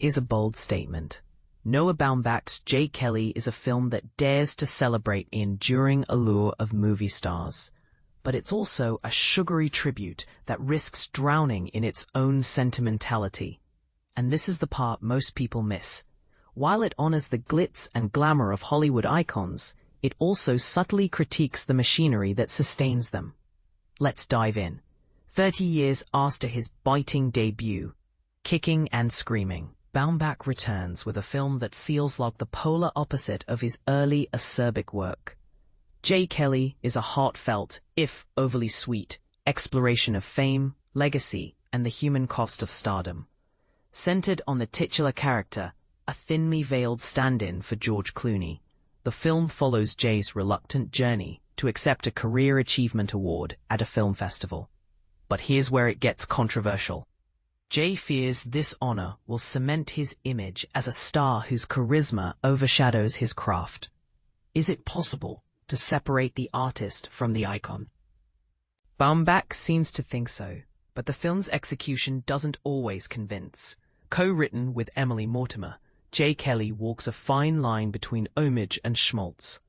Here's a bold statement. Noah Baumbach's J. Kelly is a film that dares to celebrate the enduring allure of movie stars. But it's also a sugary tribute that risks drowning in its own sentimentality. And this is the part most people miss. While it honors the glitz and glamour of Hollywood icons, it also subtly critiques the machinery that sustains them. Let's dive in. 30 years after his biting debut, Kicking and Screaming, Baumbach returns with a film that feels like the polar opposite of his early acerbic work. J. Kelly is a heartfelt, if overly sweet, exploration of fame, legacy, and the human cost of stardom. Centered on the titular character, a thinly veiled stand-in for George Clooney, the film follows Jay's reluctant journey to accept a Career Achievement Award at a film festival. But here's where it gets controversial. Jay fears this honor will cement his image as a star whose charisma overshadows his craft. Is it possible to separate the artist from the icon? Baumbach seems to think so, but the film's execution doesn't always convince. Co-written with Emily Mortimer, J. Kelly walks a fine line between homage and schmaltz.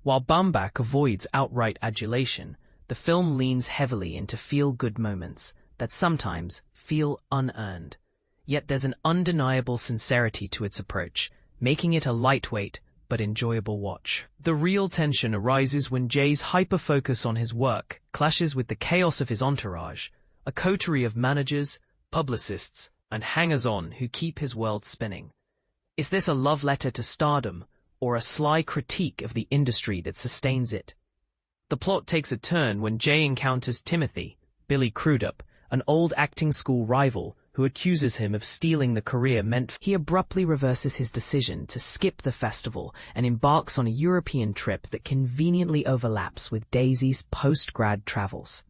While Baumbach avoids outright adulation, the film leans heavily into feel-good moments that sometimes feel unearned. Yet there's an undeniable sincerity to its approach, making it a lightweight but enjoyable watch. The real tension arises when Jay's hyper-focus on his work clashes with the chaos of his entourage, a coterie of managers, publicists, and hangers-on who keep his world spinning. Is this a love letter to stardom, or a sly critique of the industry that sustains it? The plot takes a turn when Jay encounters Timothy, Billy Crudup, an old acting school rival who accuses him of stealing the career meant for him. He abruptly reverses his decision to skip the festival and embarks on a European trip that conveniently overlaps with Daisy's post-grad travels.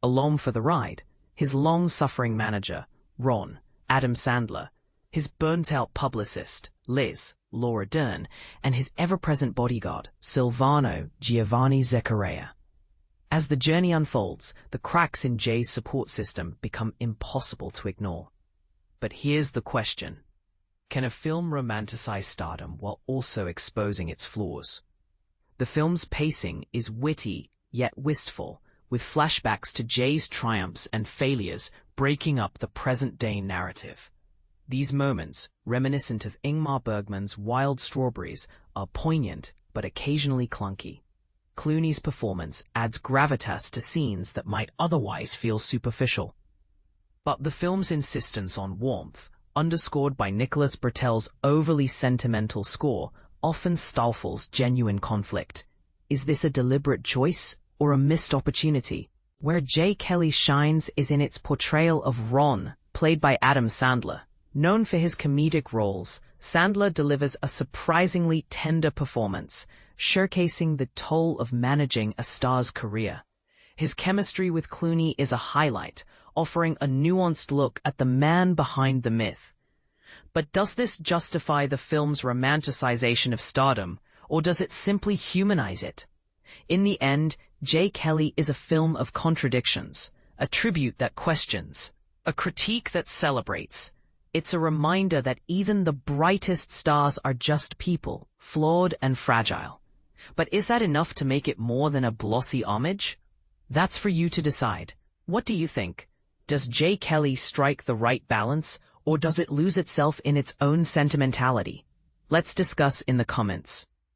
Along for the ride, his long-suffering manager, Ron, Adam Sandler, his burnt-out publicist, Liz, Laura Dern, and his ever-present bodyguard, Silvano Giovanni Zeccaria. As the journey unfolds, the cracks in Jay's support system become impossible to ignore. But here's the question. Can a film romanticize stardom while also exposing its flaws? The film's pacing is witty, yet wistful, with flashbacks to Jay's triumphs and failures breaking up the present-day narrative. These moments, reminiscent of Ingmar Bergman's Wild Strawberries, are poignant but occasionally clunky. Clooney's performance adds gravitas to scenes that might otherwise feel superficial. But the film's insistence on warmth, underscored by Nicholas Britell's overly sentimental score, often stifles genuine conflict. Is this a deliberate choice or a missed opportunity? Where J. Kelly shines is in its portrayal of Ron, played by Adam Sandler. Known for his comedic roles, Sandler delivers a surprisingly tender performance, showcasing the toll of managing a star's career. His chemistry with Clooney is a highlight, offering a nuanced look at the man behind the myth. But does this justify the film's romanticization of stardom, or does it simply humanize it? In the end, J. Kelly is a film of contradictions, a tribute that questions, a critique that celebrates. It's a reminder that even the brightest stars are just people, flawed and fragile. But is that enough to make it more than a glossy homage? That's for you to decide. What do you think? Does J. Kelly strike the right balance, or does it lose itself in its own sentimentality? Let's discuss in the comments.